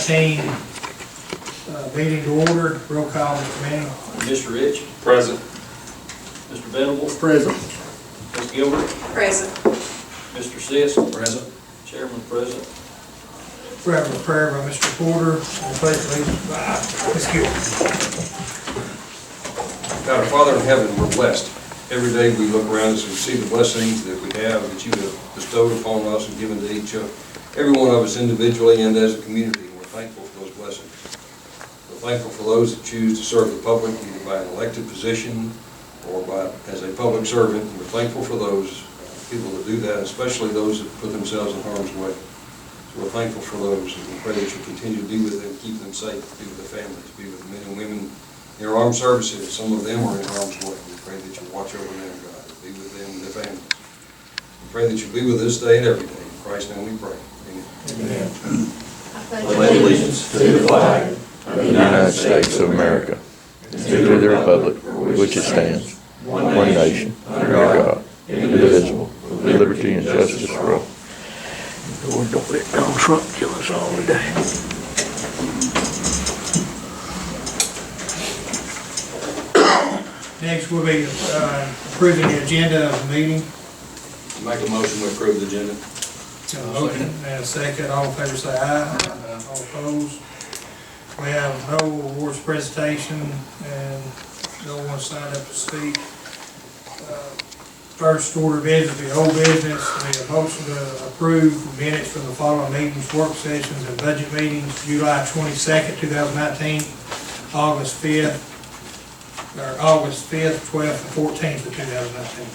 2019 meeting to order. Roll call, Mr. Manning. Mr. Rich. Present. Mr. Venable. Present. Ms. Gilbert. Present. Mr. Sisk. Present. Chairman present. Reverend prayer by Mr. Porter, and the pledge of allegiance by Ms. Gilbert. God, our Father in heaven, we're blessed. Every day we look around us and see the blessings that we have, that you have bestowed upon us and given to every one of us individually and as a community. We're thankful for those blessings. We're thankful for those that choose to serve the public, either by an elected position or as a public servant. We're thankful for those people that do that, especially those that put themselves in harm's way. So we're thankful for those, and we pray that you continue to be with them, keep them safe, be with their families, be with the men and women in our armed services. Some of them are in harm's way. We pray that you watch over them, God, be with them and their families. We pray that you be with us day and every day. In Christ's name we pray. Amen. Pledge allegiance to the flag of the United States of America, and to the republic for which it stands, one nation, under God, indivisible, with liberty and justice for all. Lord, don't let Donald Trump kill us all today. Next, we'll be approving the agenda of the meeting. Make a motion to approve the agenda. Motion and a second. All in favor say aye. All opposed. We have no awards presentation and no one signed up to speak. First order of business will be old business. We have a motion to approve minutes from the following meetings, work sessions and budget meetings, July 22nd, 2019, August 5th, 12th, and 14th of 2019.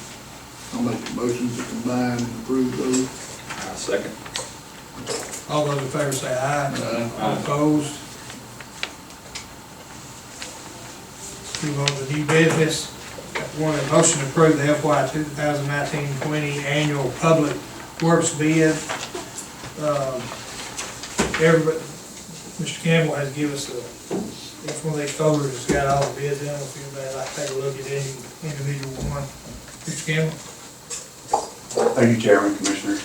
I'll make a motion to combine and approve those. Second. All those in favor say aye. Aye. All opposed. Move on to new business. One, a motion to approve the FY 2019-20 annual public works bid. Mr. Campbell has given us each one of these folders has got all the bids in them. If anybody like to take a look at any individual one. Mr. Campbell? Thank you, Chairman, Commissioners.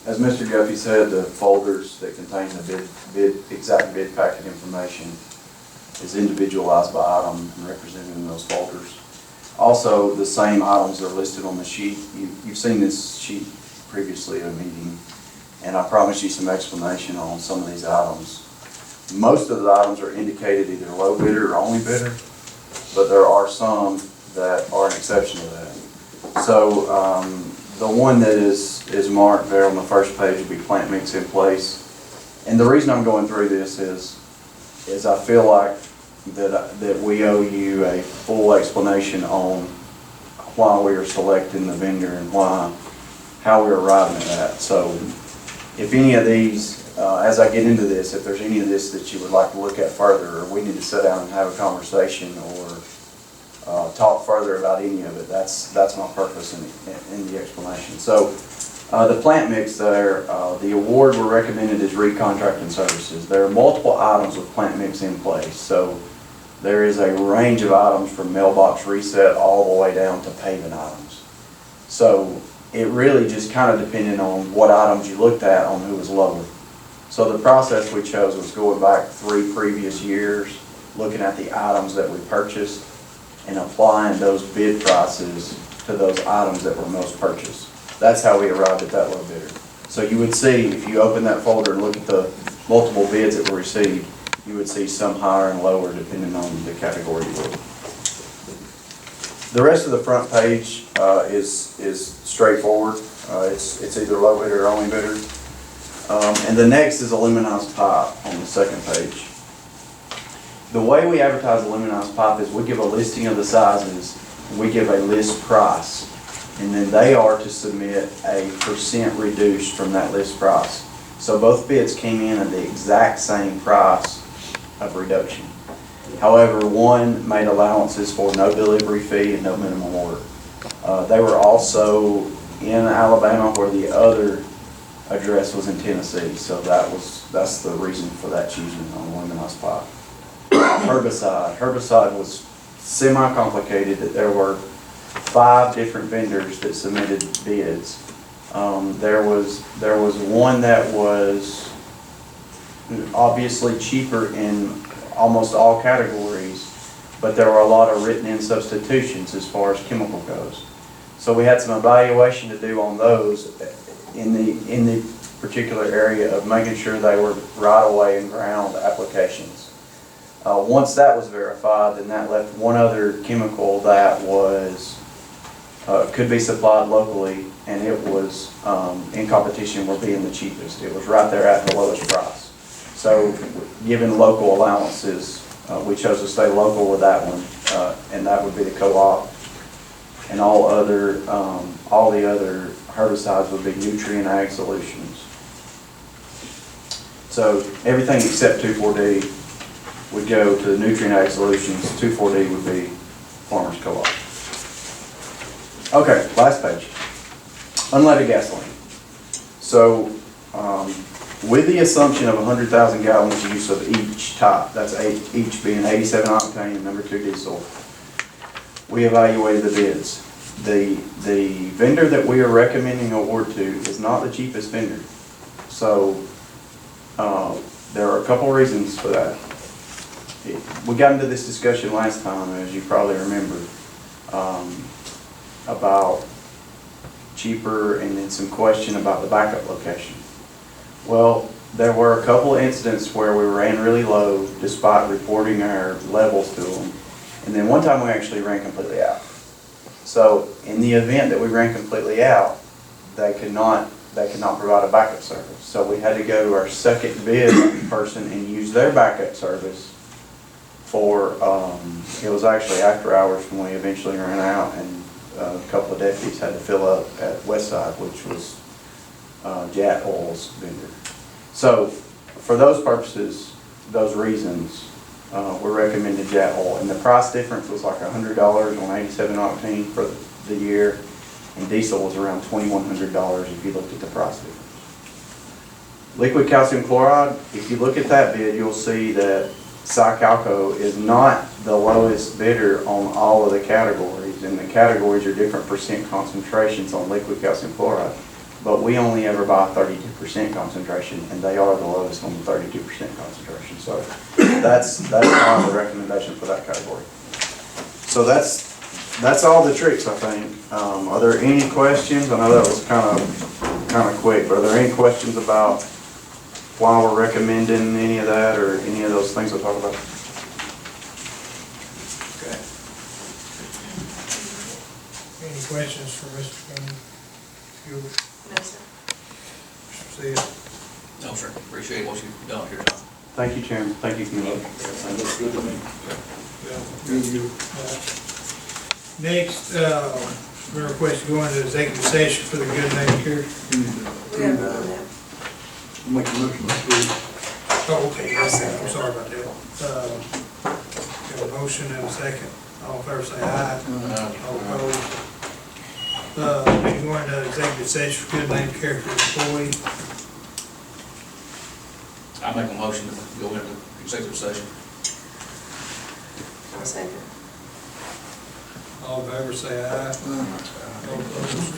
As Mr. Guffey said, the folders that contain the exact bid packet information is individualized by item and represented in those folders. Also, the same items are listed on the sheet. You've seen this sheet previously at a meeting, and I promised you some explanation on some of these items. Most of the items are indicated either low bidder or only bidder, but there are some that are an exception to that. So the one that is marked there on the first page will be plant mix in place. And the reason I'm going through this is I feel like that we owe you a full explanation on why we are selecting the vendor and how we're arriving at that. So if any of these, as I get into this, if there's any of this that you would like to look at further, or we need to sit down and have a conversation or talk further about any of it, that's my purpose in the explanation. So the plant mix there, the award we're recommended is recontracting services. There are multiple items with plant mix in place. So there is a range of items from mailbox reset all the way down to paving items. So it really just kind of depended on what items you looked at on who was lower. So the process we chose was going back 3 previous years, looking at the items that we purchased and applying those bid prices to those items that were most purchased. That's how we arrived at that low bidder. So you would see, if you open that folder and look at the multiple bids that were received, you would see some higher and lower depending on the category you were. The rest of the front page is straightforward. It's either low bidder or only bidder. And the next is aluminized pipe on the second page. The way we advertise aluminized pipe is we give a listing of the sizes, and we give a list price, and then they are to submit a % reduced from that list price. So both bids came in at the exact same price of reduction. However, one made allowances for no delivery fee and no minimum order. They were also in Alabama, where the other address was in Tennessee, so that's the reason for that choosing on aluminized pipe. Herbicide was semi-complicated. That there were 5 different vendors that submitted bids. There was one that was obviously cheaper in almost all categories, but there were a lot of written-in substitutions as far as chemical goes. So we had some evaluation to do on those in the particular area of making sure they were right-of-way and ground applications. Once that was verified, then that left one other chemical that was could be supplied locally, and it was in competition with being the cheapest. It was right there at the lowest price. So given local allowances, we chose to stay local with that one, and that would be the co-op. And all the other herbicides would be Nutrient Ag Solutions. So everything except 2,4-D would go to the Nutrient Ag Solutions. 2,4-D would be Farmers Co-op. Okay, last page. Unleaded gasoline. So with the assumption of 100,000 gallons use of each type, that's each being 87 octane and number 2 diesel, we evaluated the bids. The vendor that we are recommending award to is not the cheapest vendor. So there are a couple reasons for that. We got into this discussion last time, as you probably remember, about cheaper and then some question about the backup location. Well, there were a couple of incidents where we ran really low despite reporting our levels to them. And then one time we actually ran completely out. So in the event that we ran completely out, they could not provide a backup service. So we had to go to our second bid person and use their backup service for, it was actually after hours when we eventually ran out, and a couple of deputies had to fill up at Westside, which was Jet Oil's vendor. So for those purposes, those reasons, we recommended Jet Oil. And the price difference was like $100 on 87 octane for the year, and diesel was around $2,100 if you looked at the price difference. Liquid calcium chloride, if you look at that bid, you'll see that Cy-Calco is not the lowest bidder on all of the categories, and the categories are different percent concentrations on liquid calcium chloride. But we only ever buy 32% concentration, and they are the lowest on the 32% concentration. So that's our recommendation for that category. So that's all the tricks, I think. Are there any questions? I know that was kind of quick, but are there any questions about why we're recommending any of that or any of those things we'll talk about? Okay. Any questions for Mr. Gilbert? No, sir. Mr. Sid? No, sir. Appreciate what you've done here, John. Thank you, Chairman. Thank you, Commissioner. That looks good to me. Next, we request to go into executive session for the good name care. We have one on that. Make a motion to approve. Oh, okay, yes, I'm sorry about that. Got a motion and a second. All in favor say aye. All opposed. We go into executive session for good name care for employee. I make a motion to go into executive session. I'll second. All in favor say aye. All opposed.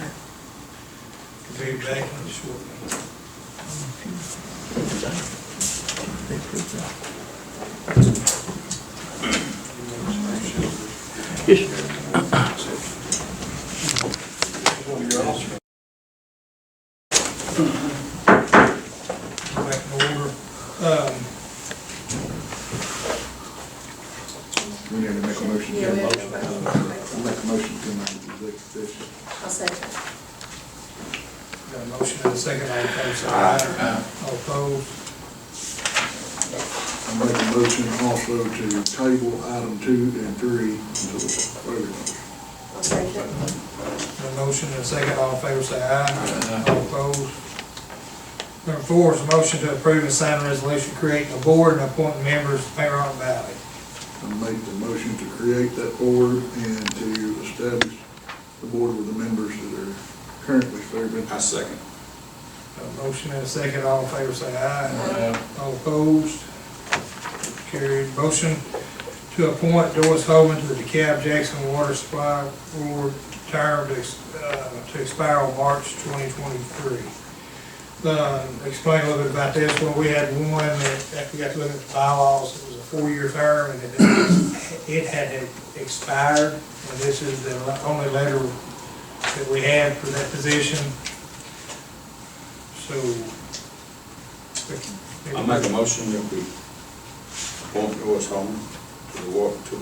We'll be back in a short minute. Back in order. We need to make a motion. Yeah, we have to I'll make a motion to come out of executive session. I'll second. Got a motion and a second, all in favor say aye. All opposed. I make a motion also to table item 2 and 3 until further. I'll second. A motion and a second, all in favor say aye. All opposed. Number 4 is a motion to approve and sign a resolution creating a board and appointing members to Paint Rock Valley. I make the motion to create that board and to establish the board with the members that are currently serving. I second. A motion and a second, all in favor say aye. All opposed. Carried. Motion to appoint Doris Holman to the DeKalb Jackson Water Supply Board term to expire on March 2023. explain a little bit about this one. We had one that, after we got to look at the bylaws, it was a 4-year term, and it had expired, and this is the only letter that we had for that position. So. I make a motion that we appoint Louis Holman to the water, to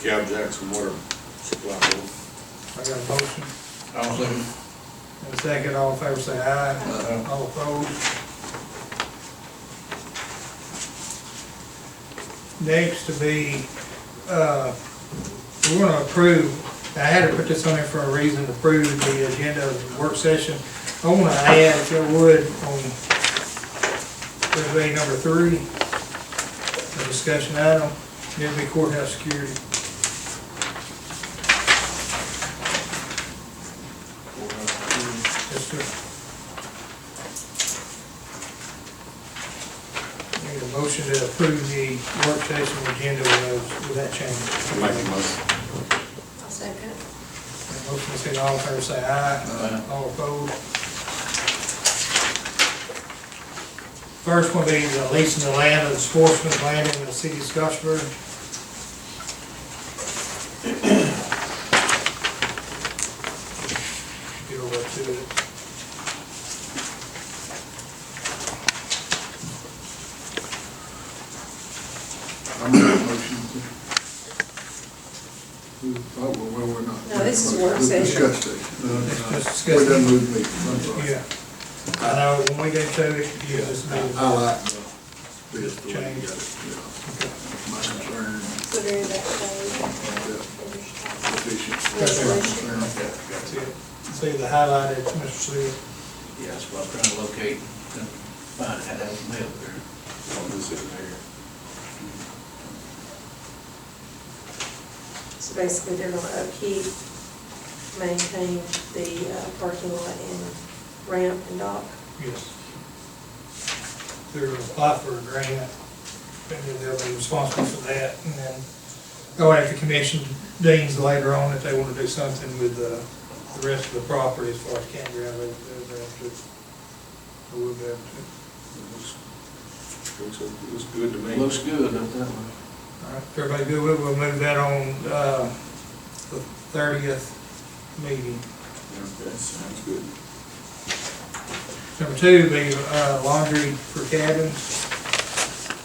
Cal Jackson Water Supply Board. I got a motion. I'll second. And a second, all in favor say aye. All opposed. Next to be, we're gonna approve, I had to put this on there for a reason, to approve the agenda of the work session. I wanna add, if you would, on resolution number 3, the discussion item, it'll be courthouse security. Yes, sir. Need a motion to approve the work session agenda with that change. Make a motion. I'll second. Motion is all in favor, say aye. All opposed. First one being the leasing the land of the sportsman's landing in the city of Scottsboro. Get over to it. I'm making a motion. Oh, well, we're not. No, this is work session. Discuss session. Let's discuss We're done it. with me. I'm sorry. Yeah. I know, when we get to it, you just I need to. like this the way you Change. got it, yeah. My concern, So there is that efficient. resolution. That's it. See the highlighted, Mr. Seal. Yeah, that's what I was trying to locate, to find, had that mail there. On this in there. So basically, they're gonna upkeep, maintain the parking lot and ramp and dock. Yes. They're gonna apply for a grant, and then they'll be responsible for that, and then go after commission deans later on if they wanna do something with the rest of the property as far as campground, they'll be able to. They will be able to. Looks good to me. Looks good, don't that? All right, if everybody good with it, we'll move that on, the 30th meeting. Okay, sounds good. Number 2 be, laundry for cabins.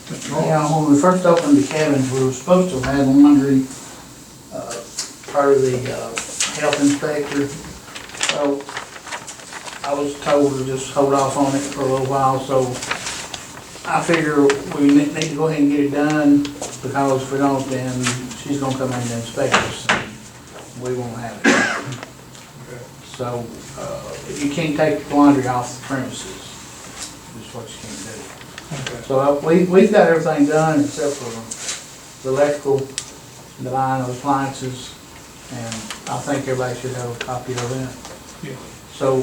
Mr. Moore? Yeah, when we first opened the cabins, we were supposed to have laundry, part of the, health inspector. So I was told to just hold off on it for a little while, so I figure we need to go ahead and get it done, because if we don't, then she's gonna come in and inspect us, and we won't have it. Okay. So, you can't take the laundry off the premises, is what you can't do. Okay. So we've got everything done except for the electrical, the line of appliances, and I think everybody should have a copy of that. Yeah. So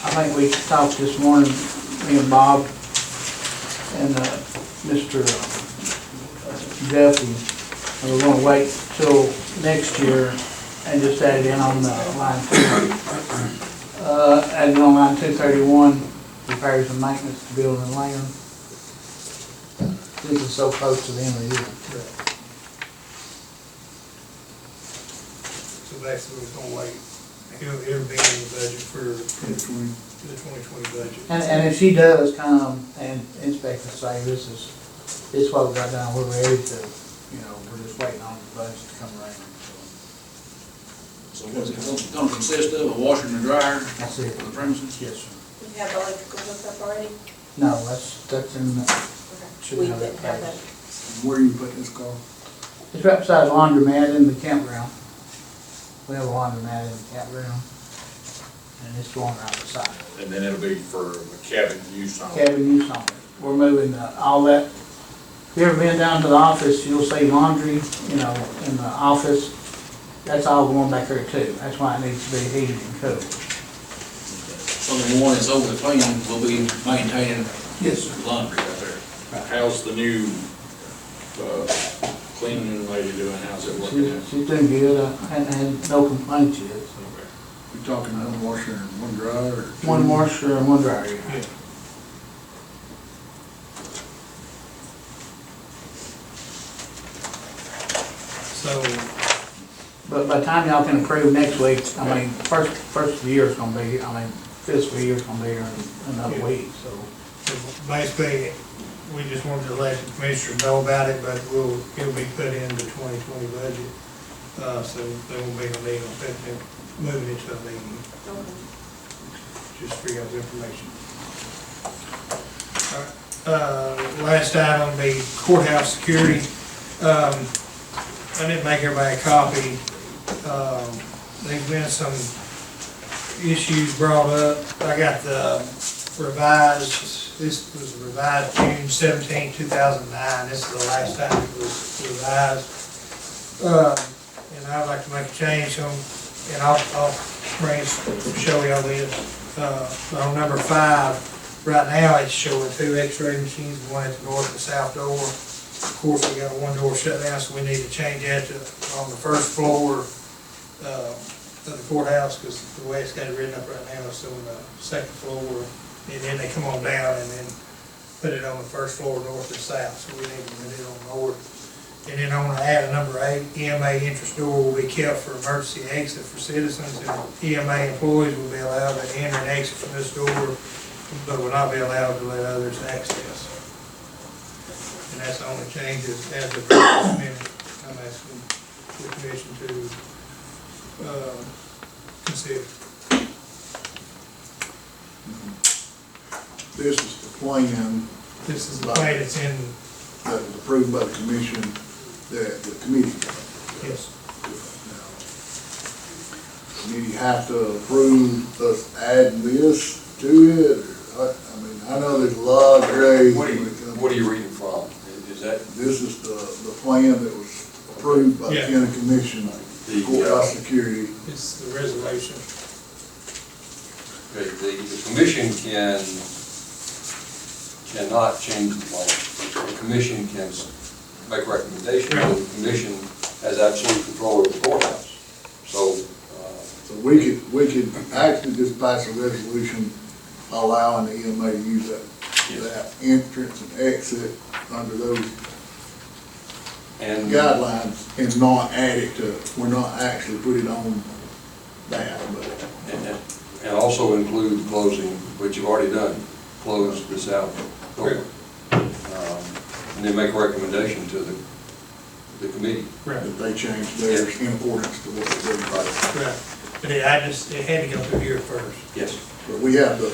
I think we talked this morning, me and Bob and Mr. Duffy, and we're gonna wait till next year and just add it in on line 2. Add it on line 231, repairs and maintenance to building and land. This is so close to the end of the year. So basically, we're gonna wait, it'll be in the budget for the 2020 budget. And if she does come and inspect and say, this is what we got done, we're ready to, we're just waiting on the budget to come around. So what's it gonna consist of, a washer and a dryer That's it. for the premises? Yes, sir. You have the electrical hooked up already? No, that's in, should We have didn't that have that. place. Where you put this car? It's right beside the laundromat in the campground. We have a laundromat in the campground. And it's going right beside it. And then it'll be for the cabin use only. Cabin use only. We're moving all that. If you ever been down to the office, you'll see laundry, in the office. That's all going back there too. That's why it needs to be heated and cooled. So the one that's over the cleaning will be maintaining Yes, sir. laundry right there. How's the new, cleaning lady doing? How's it working out? She's doing good. I haven't had no complaints yet. You talking one washer and one dryer? or two? One washer and one dryer. Yeah. So, But by the time y'all can approve next week, I mean, first of the year is gonna be, fiscal year is gonna be here in another week, so. basically, we just wanted to let the commissioners know about it, but it'll be put in the 2020 budget. So there won't be no need on moving it to a meeting, Okay. just for y'all's information. Last item will be courthouse security. I didn't make everybody a copy. There's been some issues brought up. I got the revised, this was revised June 17, 2009. This is the last time it was revised. And I'd like to make a change on, and I'll show y'all this. On number 5, right now it's showing 2 x-ray machines, one at the north and south door. Of course, we got one door shut down, so we need to change that to on the first floor of the courthouse, because the way it's got it written up right now is on the second floor, and then they come on down and then put it on the first floor, north and south, so we need to put it on north. And then I want to add a number 8, EMA entrance door will be kept for emergency exit for citizens, and EMA employees will be allowed to enter and exit from this door, but will not be allowed to let others access. And that's the only change as of this minute. I'm asking the commission to consider. This is the plan This is the plan that's in, that was approved by the commission, that the committee. yes, Committee have to approve us adding this to it, or, I mean, I know there's a lot of gray. What are you reading from? Is that This is the plan that was approved by the Yeah. county commission, courthouse security. it's the resolution. okay, the commission cannot change the plan? The commission can make recommendations, but the commission has absolute control of the courthouse. So, So we could actually just pass a resolution allowing the EMA to use that entrance and exit under those and guidelines and not add it to, we're not actually put it on that, but. and also include closing, which you've already done, close the south door. And then make a recommendation to the committee. Right. If they change theirs in accordance to what they did. Right. But it had to go through here first. Yes. But we have the,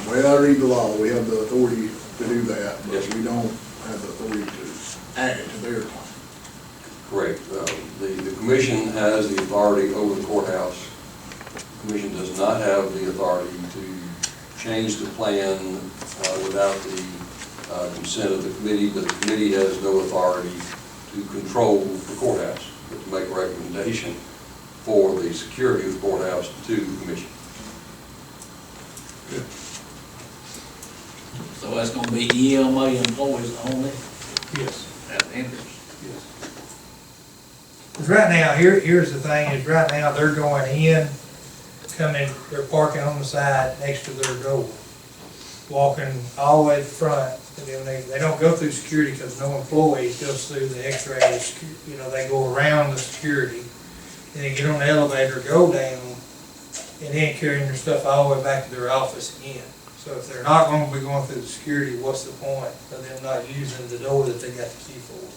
when I read the law, we have the authority to do that, but Yes. we don't have the authority to add it to their plan. Correct. The commission has the authority over the courthouse. The commission does not have the authority to change the plan without the consent of the committee, but the committee has no authority to control the courthouse, but to make a recommendation for the security of the courthouse to the commission. So that's gonna be EMA employees only Yes. at the entrance. Yes. 'Cause right now, here's the thing, is right now, they're going in, they're parking on the side next to their door, walking all the way to the front, and then they don't go through security because no employee goes through the x-ray, they go around the security, and they get on the elevator, go down, and then carrying their stuff all the way back to their office again. So if they're not gonna be going through the security, what's the point of them not using the door that they got the key for?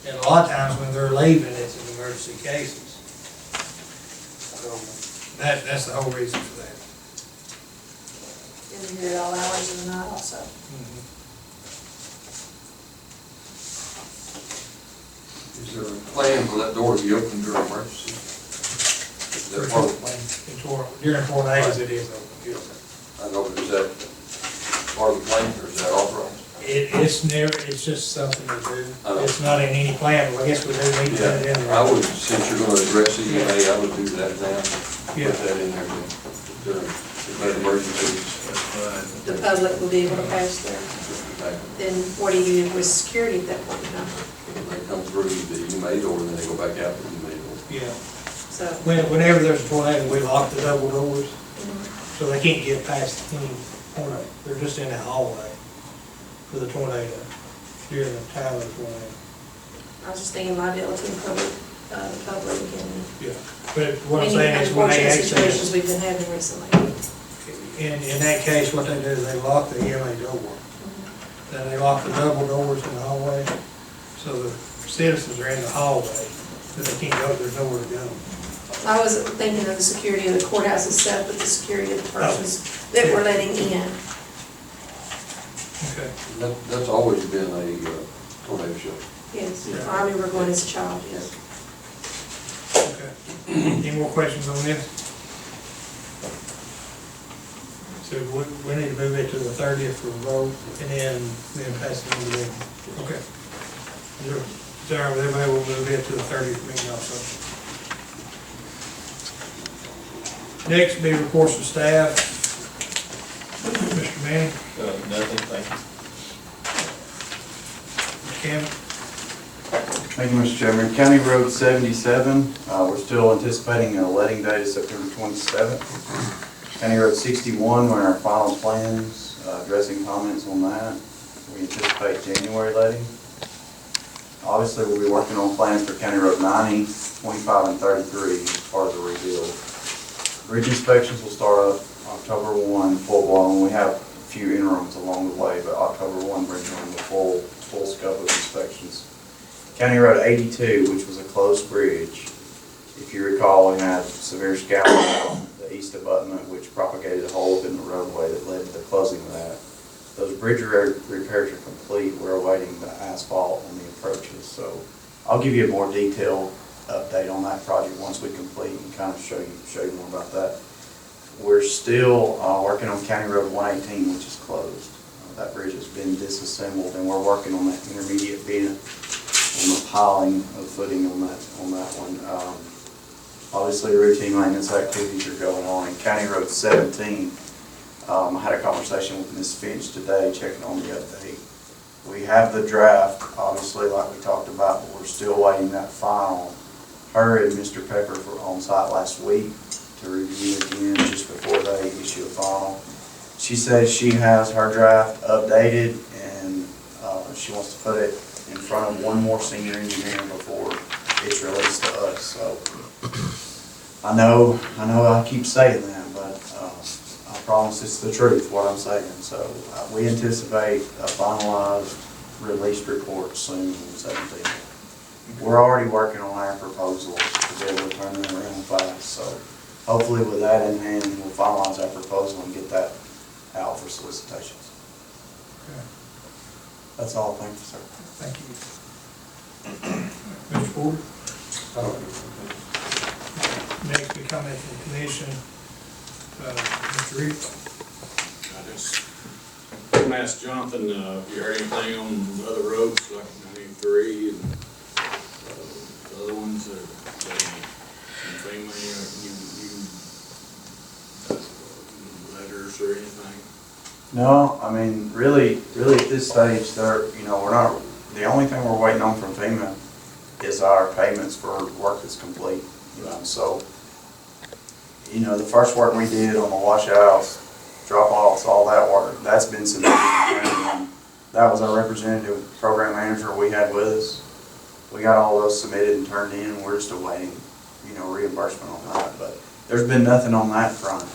And a lot of times when they're leaving, it's in emergency cases. So that's the whole reason for that. And you're here at all hours of the night also. Is there a plan for that door to be open during emergency? Is that part of the plan? During tornadoes, it is open, yes. I know, but is that part of the plan, or is that authorized? It's just something to do. It's not in any plan, but I guess we do need to put it in there. I would, since you're gonna address EMA, I would do that now. Yeah. Put that in there during the emergencies. The public will be able to pass through. Then what do you do with security at that point in time? They come through the EMA door, and then they go back out the EMA door. Yeah. So, Whenever there's a tornado, we lock the double doors, so they can't get past any tornado. They're just in that hallway for the tornado, during the time of the tornado. I was just thinking liability and public, the public and Yeah, but what I'm any saying is when they unfortunate situations access, we've been having recently. in that case, what they do is they lock the EMA door. Then they lock the double doors in the hallway, so the citizens are in the hallway, but they can't go, there's nowhere to go. I wasn't thinking of the security of the courthouse itself, but the security of the persons that we're letting in. Okay. That's always been a tornado shelter. Yes, I remember going as a child, yes. Okay. Any more questions on this? So we need to move it to the 30th for a vote, and then pass it on to them. Okay. Sorry, everybody will move it to the 30th meeting also. Next, be reports of staff. Mr. Manning, Nothing, thank you. Cam, Thank you, Mr. Chairman. County Road 77, we're still anticipating a letting date of September 27th. County Road 61, we're in our final plans, addressing comments on that. We anticipate January letting. Obviously, we'll be working on plans for County Road 90, 25, and 33 as part of the rebuild. Bridge inspections will start up October 1, full blown. We have a few interims along the way, but October 1 brings on the full scope of inspections. County Road 82, which was a closed bridge, if you recall, we had severe scouring on the east abutment, which propagated a hole in the roadway that led to the closing of that. Those bridge repairs are complete. We're awaiting the asphalt and the approaches. So I'll give you a more detailed update on that project once we complete and kind of show you more about that. We're still working on County Road 118, which is closed. That bridge has been disassembled, and we're working on that intermediate bit on the piling of footing on that one. Obviously, routine maintenance activities are going on. In County Road 17, I had a conversation with Ms. Finch today, checking on the update. We have the draft, obviously, like we talked about, but we're still waiting that final. Her and Mr. Pepper were on site last week to review again just before they issue a final. She says she has her draft updated, and she wants to put it in front of one more senior engineer before it's released to us. So I know I keep saying that, but I promise it's the truth, what I'm saying. So we anticipate a finalized release report soon on 17. We're already working on our proposals to be able to turn them around fast. So hopefully with that in hand, we'll finalize our proposal and get that out for solicitations. okay, That's all. Thank you, sir. thank you. Mr. Ford? Next, we come in from the commission. Mr. Reed? I'm gonna ask Jonathan, if you heard anything on the other roads, like 93 and the other ones that in FEMA, new letters or anything? No, I mean, really at this stage, we're not, the only thing we're waiting on from FEMA is our payments for work that's complete, so, the first work we did on the washouts, drop-offs, all that work, that's been submitted. That was our representative program manager we had with us. We got all those submitted and turned in. We're just awaiting, reimbursement on that. But there's been nothing on that front.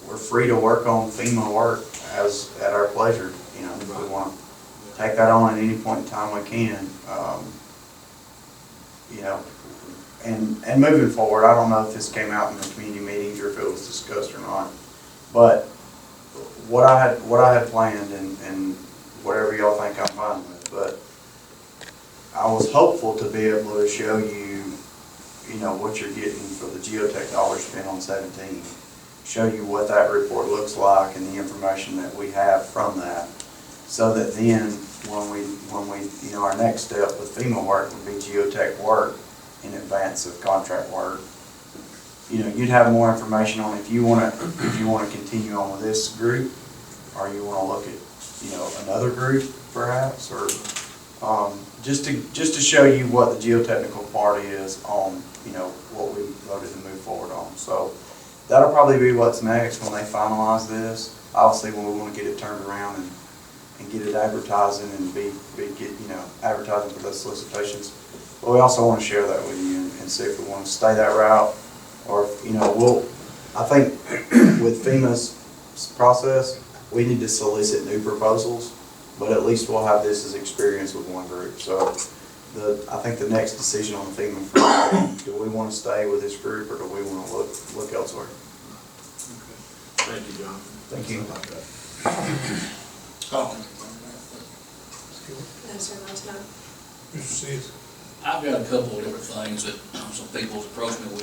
We're free to work on FEMA work at our pleasure. If we want to take that on at any point in time, we can. And moving forward, I don't know if this came out in the community meetings or if it was discussed or not. But what I had planned, and whatever y'all think I'm fine with, but I was hopeful to be able to show you, what you're getting for the geotech dollars spent on 17. Show you what that report looks like and the information that we have from that, so that then when we our next step with FEMA work would be geotech work in advance of contract work. You'd have more information on if you want to continue on with this group, or you want to look at another group perhaps, or just to show you what the geotechnical part is on what we voted to move forward on. So that'll probably be what's next when they finalize this. Obviously, we want to get it turned around and get it advertising and get, advertising for those solicitations. But we also want to share that with you and see if we want to stay that route, or, I think with FEMA's process, we need to solicit new proposals, but at least we'll have this as experience with one group. So I think the next decision on the FEMA front, do we want to stay with this group or do we want to look elsewhere? Thank you, John. Thank you. That's our last time. Mr. Sis. I've got a couple of different things that some people approached me with.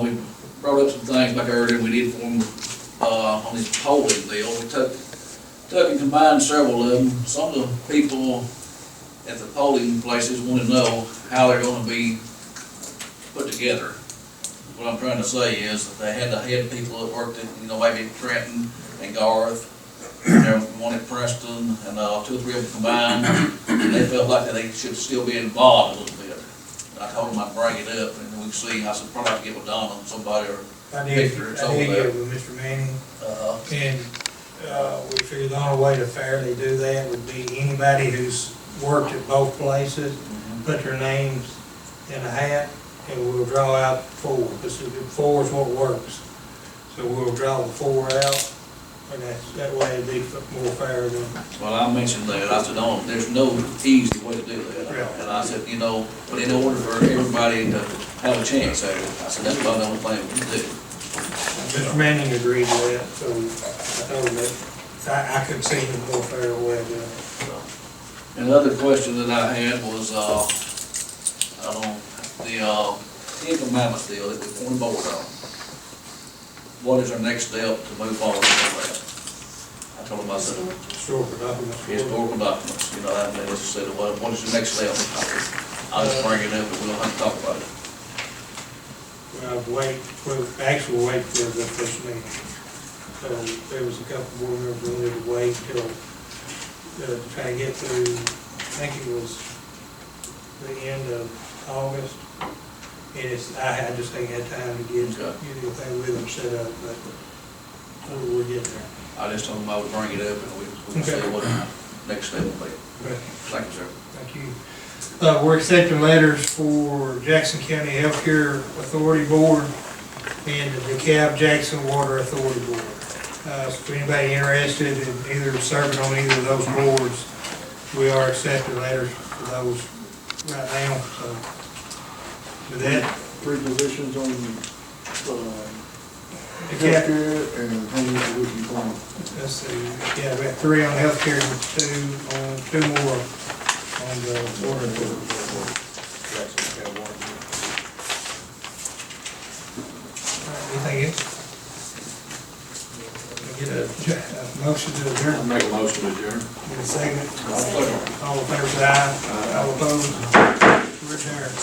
We brought up some things back earlier, we did for them, on this polling deal. We took and combined several of them. Some of the people at the polling places want to know how they're gonna be put together. What I'm trying to say is that they had the head people that worked at, maybe Trenton and Garth, and there was one at Preston, and 2 or 3 of them combined, and they felt like that they should still be involved a little bit. I told them I'd bring it up, and we see, I said, probably I could get with Donna, somebody, or I did Victor, it's get over there. with Mr. Manning, Uh, and we figured the only way to fairly do that would be anybody who's worked at both places, put their names in a hat, and we'll draw out 4. This is, 4 is what works. So we'll draw the 4 out, and that way it'd be more fair than. Well, I mentioned that, I said, there's no easy way to do that. Yeah. And I said, but in order for everybody to have a chance at it, I said, that's about the only thing we can do. Mr. Manning agreed to that, so I told him that I could see the more fair way to do it. And the other question that I had was, the Ten Commandments deal that we're on the board on. What is our next step to move forward with that? I told him, I said, Historical documents. historical documents, that, they just said, what is the next step? I'll just bring it up and we'll have to talk about it. Well, we'll actually wait for the official meeting. So there was a couple board members who wanted to wait till, to try to get through, I think it was the end of August. And I just ain't had time to get anything with them set up, but we'll get there. I just told him I would bring it up and we'd see what the next step will be. Okay. Thank you, sir. Thank you. We're accepting letters for Jackson County Healthcare Authority Board and the DeKalb Jackson Water Authority Board. So if anybody interested in either serving on either of those boards, we are accepting letters for those right now. So with that, 3 positions on, DeKalb, and how many positions on? let's see, yeah, we got 3 on healthcare and 2 more on the water board. Anything else? Get a motion to adjourn. I'll make a motion to adjourn. Get a second. All in favor, say aye. All opposed? We're adjourned.